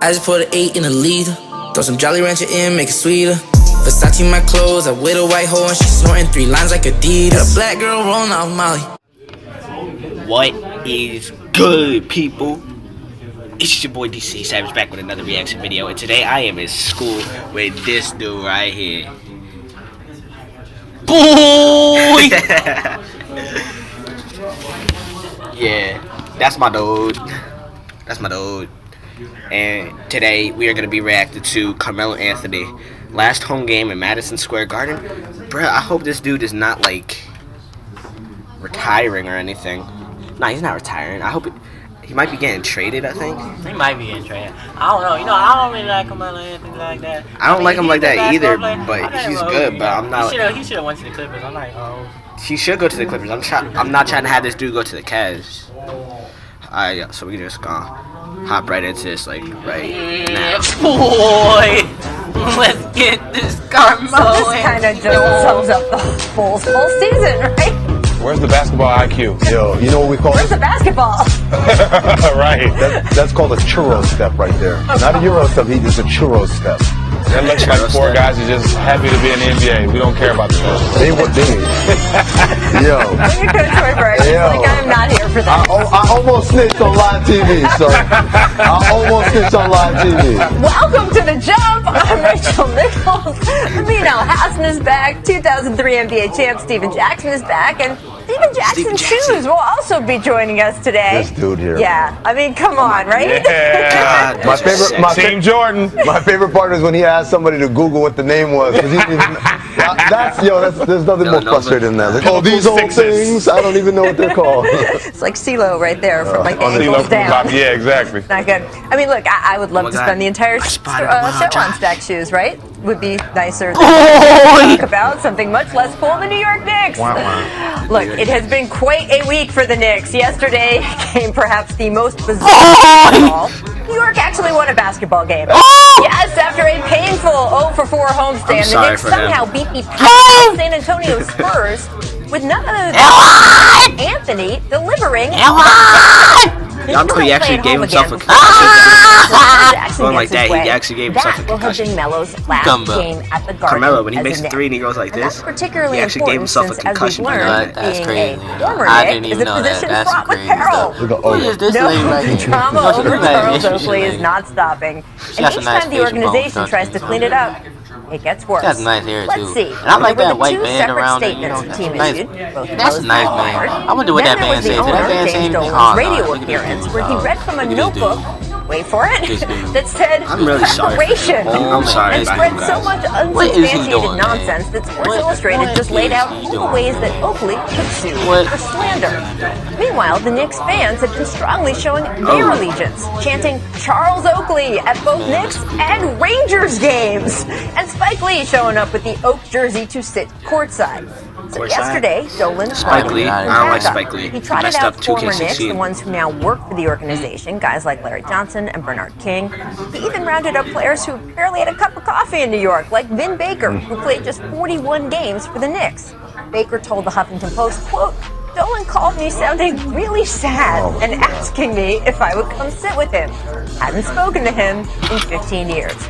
I just put an 8 in a liter. Throw some Jolly Rancher in, make it sweeter. Versace my clothes, I with a white hoe and she snorting 3 lines like Adidas. A black girl rolling off Molly. What is good, people? It's your boy DC Savage back with another reaction video, and today I am in school with this dude right here. Boy! Yeah, that's my dude. That's my dude. And today we are going to be reacting to Carmelo Anthony. Last home game in Madison Square Garden. Bruh, I hope this dude is not like retiring or anything. Nah, he's not retiring. I hope he might be getting traded, I think. He might be getting traded. I don't know. You know, I don't really like him or anything like that. I don't like him like that either, player. but he's good. But I'm not. He should have went to the Clippers. I'm like, oh. He should go to the Clippers. I'm not trying to have this dude go to the Cavs. Alright, so we just gonna hop right into this, like, right now. Boy! Let's get this Carmelo. So this kind of just sums up the Bulls' whole season, right? Where's the basketball IQ? Yo, you know what we call Where's the basketball? Right. That's called a churro step right there. Not a Euro step, it's a churro step. That looks like 4 guys are just happy to be in the NBA. We don't care about the sport. They Yo. When you coach my version, like I'm not here for that. I almost snitched on live TV, so I almost snitched on live TV. Welcome to The Jump. I'm Rachel Nichols. Lino Hassan is back. 2003 NBA champ Stephen Jackson is back. And Stephen Jackson's shoes will also be joining us today. This dude here. Yeah, I mean, come on, right? Yeah. God, Team Jordan. My favorite part is when he asked somebody to Google what the name was. He didn't even, there's nothing more frustrating than that. Like, oh, these old things, I don't even know what they're called. It's like CeeLo right there from like the ankles down. Yeah, exactly. Not good. I mean, look, I would love to spend the entire show on stacked shoes, right? Would be nicer to talk about something much less cool than New York Knicks. Look, it has been quite a week for the Knicks. Yesterday came perhaps the most bizarre of all. New York actually won a basketball game. Yes, after a painful 0-for-4 homestand, the Knicks somehow beat the powerful San Antonio Spurs with none other than Anthony delivering. He actually gave himself a concussion. Going like that, he actually gave himself a concussion. That will have been Melo's last game at the Garden. Carmelo, when he makes a 3 and he goes like this, particularly he actually gave himself a concussion. That's crazy. I didn't even know that. That's crazy. Who is this lady right here? Drama over Charles Oakley is not stopping. And each time the organization tries to clean it up, it gets worse. That's nice hair, too. Let's see. And I like that white two band separate around it. statements the team Nice. issued. That's a nice band. I wonder what that band says. Did that band say anything? Oh, radio appearance where he read from a notebook. Wait for it. That said, I'm really sorry. I'm sorry. And spread so much unsubstantiated nonsense that Sports Illustrated just laid out all the ways that Oakley could sue for slander. Meanwhile, the Knicks fans have been strongly showing their allegiance, chanting Charles Oakley at both Knicks and Rangers games, and Spike Lee showing up with the Oak jersey to sit courtside. So yesterday, Dolan Spike Lee. I don't like Spike Lee. He trotted messed out up former Knicks, 2K16. the ones who now work for the organization, guys like Larry Johnson and Bernard King. He even rounded up players who barely had a cup of coffee in New York, like Vin Baker, who played just 41 games for the Knicks. Baker told the Huffington Post, quote, Dolan called me sounding really sad and asking me if I would come sit with him. Hadn't spoken to him in 15 years.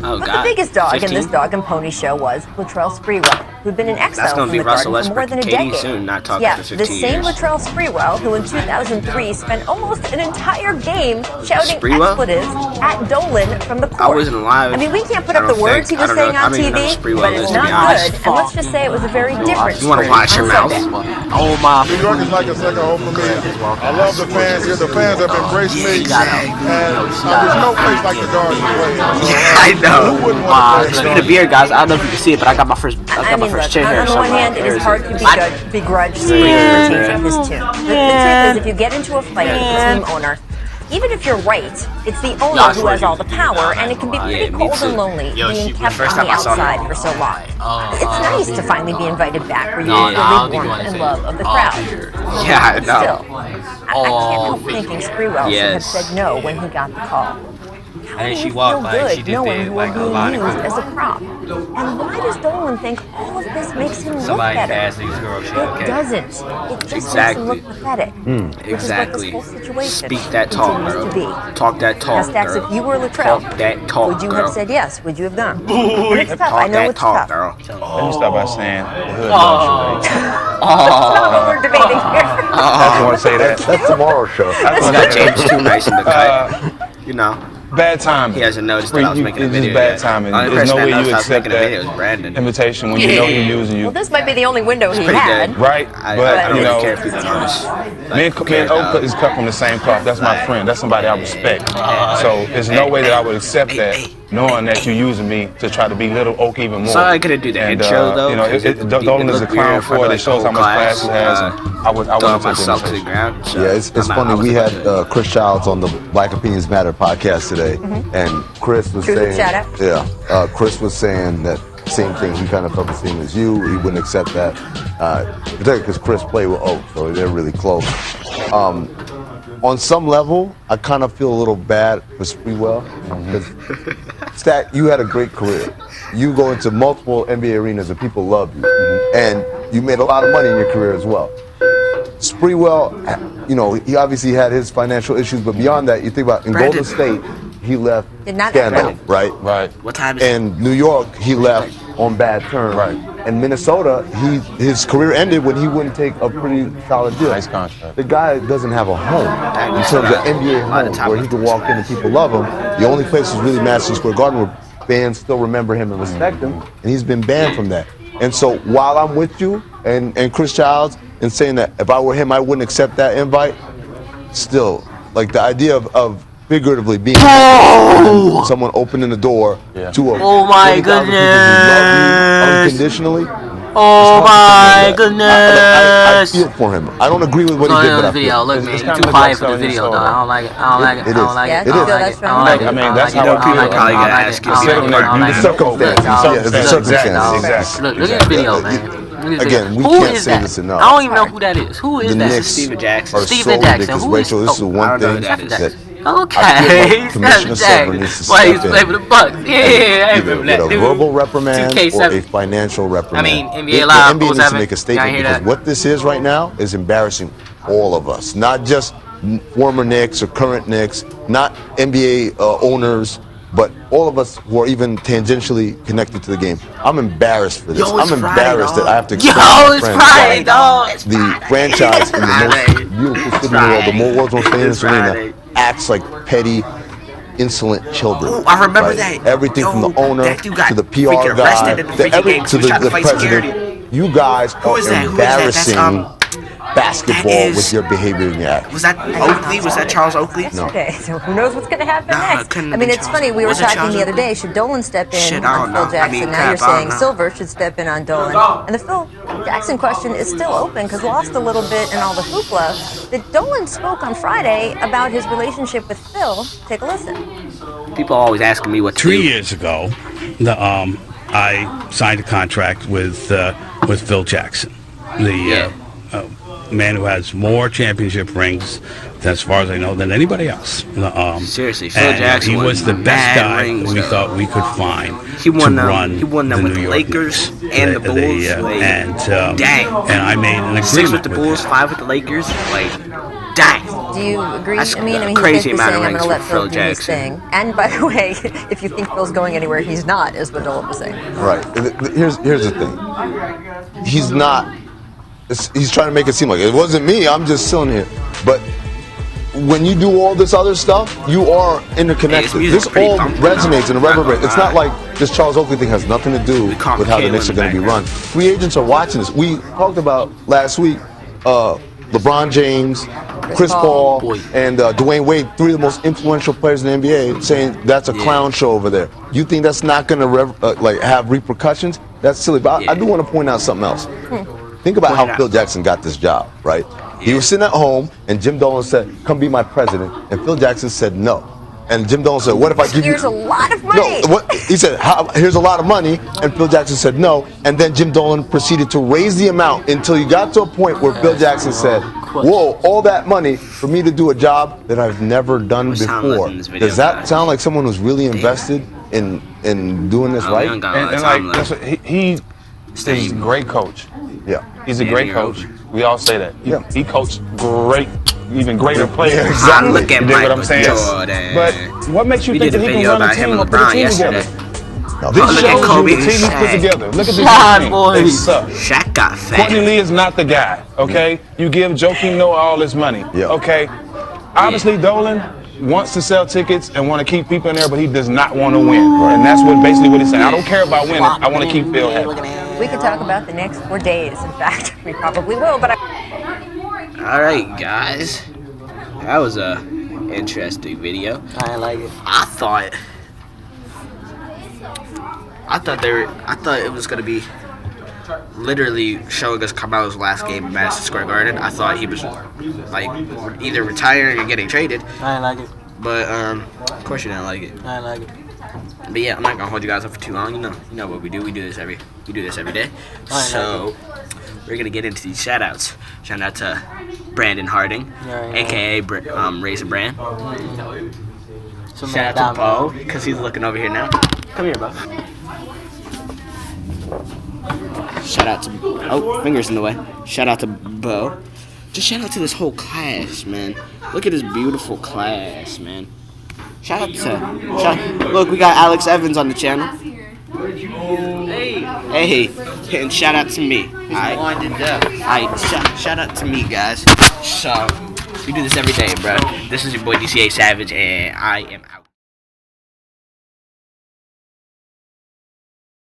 Oh, But God. the biggest dog 15? in this dog and pony show was Latrell Sprewell, who'd been in exile That's gonna from be the Russell Garden for more Westbrook than a and KD decade. soon, not talking Yeah, for 15 the same years. Latrell Sprewell, who in 2003 spent almost an entire game shouting Sprewell? expletives at Dolan from the court. I wasn't alive. I mean, we can't put I up the don't words think- he was I don't saying know- on I don't even know TV, who Sprewell but is, it's to be not honest. good. And let's just say it was a very different You wanna Sprewell watch your on mouth? Sunday. Oh, my. New York is like a second home for me. I love the fans here. The fans have embraced me. And there's no place like the Garden to play. I know. Who wouldn't want to play Speaking of beer, guys, I don't know if you can see it, but I got my first chair here. On the one hand, it is hard to begrudge Sprewell for changing his tune. The truth is, if you get into a fight with the team owner, even if you're right, it's the owner who has all the power, and it can be pretty cold and lonely being kept on the outside for so long. It's nice to finally be invited back where you feel the warmth and love of the crowd. Yeah, I know. Still, I can't help thinking Sprewell should have said no when he got the call. How And do she you walked feel by and good she just knowing did you like are a lot being of used as a prop? And why does Dolan think all of this makes him somebody look better? asked these girls. It doesn't. It just Exactly. makes him look pathetic. Exactly. Which is what this whole situation Speak that talk, continues girl. to be. Talk that Now, talk, Stacks, girl. if you were Latrell, Talk that talk, would you girl. have said yes? Would you have gone? Boy. It's tough. Talk I know that it's talk, tough. girl. Let me start by saying the hood loves you, baby. That's what we're debating here. I just want to say that. That's tomorrow's show. You got James too nice in the cut. You know. Bad timing. He hasn't noticed that I was making a It's video just bad yet. timing. The only There's person no that way knows you I was accept making a video is Brandon. that invitation when you know he's using you. Well, this might be the only window he pretty had. good. Right? I But, don't you really know, care if people notice. me and Oka is cut from the same cloth. That's my friend. That's somebody I respect. So there's no way that I would accept that, knowing that you're using me to try to belittle Oka even more. Sorry I couldn't do the And, intro though. You know, Dolan is a clown for it. It shows how much class he has. And I would throw take myself to the invitation. ground. So Yeah, it's funny. We had Chris Childs on the Black Opinions Matter podcast today, and Chris was Truth saying, shout out. Chris was saying that same thing. He kind of felt the same as you. He wouldn't accept that, particularly because Chris played with Oak, so they're really close. On some level, I kind of feel a little bad for Spreewell because Stack, you had a great career. You go into multiple NBA arenas and people love you, and you made a lot of money in your career as well. Spreewell, you know, he obviously had his financial issues, but beyond that, you think about in Brandon. Golden State, he left Did not scandal, Brandon. right? Right. What time is it? In New York, he left on bad terms. Right. In Minnesota, his career ended when he wouldn't take a pretty solid deal. Nice contract. The guy doesn't have a home in terms of NBA home where he can walk in and people love him. The only place is really Madison Square Garden where fans still remember him and respect him, and he's been banned from that. And so while I'm with you and Chris Childs and saying that if I were him, I wouldn't accept that invite, still, like the idea of figuratively being someone opening the door to a Oh my 20,000 people who love you unconditionally. Oh my I goodness. feel for him. I don't agree with what he did, but I video. feel. Look, It's man, kinda too like quiet for the selling your video, soul. though. I don't like it. I don't like it. I It don't is. like it. Yeah, I I don't feel like that's it. I don't right. like it. I mean, don't that's like how it. I feel. I don't like it. Probably I don't gotta like ask it. you I don't something. like it. I don't like it. The circumstances. Look, Yeah, the circumstances. Exactly. Look at this video, man. Look at this Again, video. we Who can't is say that? this enough. I don't even know who that is. Who is The that? Knicks Steven Jackson. are Steven so Jackson. ridiculous. Who is- Rachel, this is I one don't know thing who that is. that Okay. I feel like He's Commissioner Jackson. Silver needs to Why he's step in playing for the Bucks? Yeah, I either remember with that a dude. verbal reprimand or 2K7. a financial reprimand. I mean, NBA The Live, NBA needs 07. to make a statement Y'all hear because that? what this is right now is embarrassing all of us, not just former Knicks or current Knicks, not NBA owners, but all of us who are even tangentially connected to the game. I'm embarrassed for this. Yo, it's I'm Friday, embarrassed dog. that I have to Yo, explain to my it's friends Friday, why dog. the franchise in the most beautiful city in the world, the world's most famous It's arena, Friday. acts like petty, insolent children. Ooh, I remember right? that. Everything from the Yo, owner that dude got to the PR freaking guy arrested at the freaking game 'cause to he was trying to the fight president. security. You guys Who are is that? Who is that? That's, embarrassing basketball that is- with your behavior in the act. Was that Oakley? Was that Charles Oakley? Yesterday, so who knows what's going to happen Nah, it next? couldn't I have mean, been it's Charles funny. We were Was it talking Charles the other Oakley? day. Should Dolan step in Shit, I on don't Phil know. Jackson? I mean, Now crap, you're I don't saying know. Silver should step in on Dolan. And the Phil Jackson question is still open because lost a little bit in all the hoopla. That Dolan spoke on Friday about his relationship with Phil. Take a listen. People always asking me what to 3 do. years ago, I signed a contract with Phil Jackson, the man who has more championship rings, as far as I know, than anybody else. Seriously, Phil and Jackson he was the best mad guy rings, we though. thought we could find He won to them. run He won them the with New the York Lakers Knicks. and the Bulls. Like, dang. And I made an agreement 6 with the Bulls, him. 5 with the Lakers. Like, dang. Do you agree? That's I mean, a he's crazy basically amount saying, of I'm going to rings let for Phil Phil do his Jackson. thing. And by the way, if you think Phil's going anywhere, he's not, is what Dolan was saying. Right. Here's the thing. He's not. He's trying to make it seem like it wasn't me. I'm just sitting here. But when you do all this other stuff, you are interconnected. Hey, This pretty all thumping, resonates and though. reverberates. It's not like this Charles Oakley thing has nothing to do caught with how the Kayla Knicks are in the going to be background. run. Free agents are watching this. We talked about last week. LeBron James, Chris Paul, Boy. and Dwayne Wade, 3 of the most influential players in the NBA, saying that's a clown show over there. You think that's not going to have repercussions? That's silly. But I do want to point out something else. Think about how Phil Jackson got this job, right? He was sitting at home, and Jim Dolan said, "Come be my president," and Phil Jackson said no. And Jim Dolan said, "What if I give you?" Here's a lot of money. No, what he said, here's a lot of money, and Phil Jackson said no, and then Jim Dolan proceeded to raise the amount until you got to a point where Phil Jackson said, whoa, all that money for me to do a job that I've never done before. Does that sound like someone who's really invested in doing this right? And like that's what, he is a great coach. Yeah, he's a great coach. We all say that. He coached great, even greater players. Yeah, exactly. Look at you dig what I'm saying? Jordan. But what makes you think that he can run a team or put a team together? This shows you the team he put together. Look at this team. They suck. Shaq got fat. Courtney Lee is not the guy, okay? You give Joakim Noah all his money, okay? Obviously, Dolan wants to sell tickets and want to keep people in there, but he does not want to win. And that's basically what he said. I don't care about winning. I want to keep Phil happy. We could talk about the next 4 days. In fact, we probably will, but All right, guys. That was a interesting video. I like it. I thought it was gonna be literally showing us Carmelo's last game in Madison Square Garden. I thought he was like either retiring or getting traded. I like it. But of course you didn't like it. I like it. But yeah, I'm not gonna hold you guys up for too long. You know what we do. We do this every day. So we're gonna get into these shout outs. Shout out to Brandon Harding, aka Raisin Brand. Shout out to Bo, because he's looking over here now. Come here, Bo. Shout out to fingers in the way. Shout out to Bo. Just shout out to this whole class, man. Look at this beautiful class, man. Shout out to look, we got Alex Evans on the channel. Hey, and shout out to me. Alright, shout out to me, guys. So we do this every day, bro. This is your boy DCA Savage, and I am out.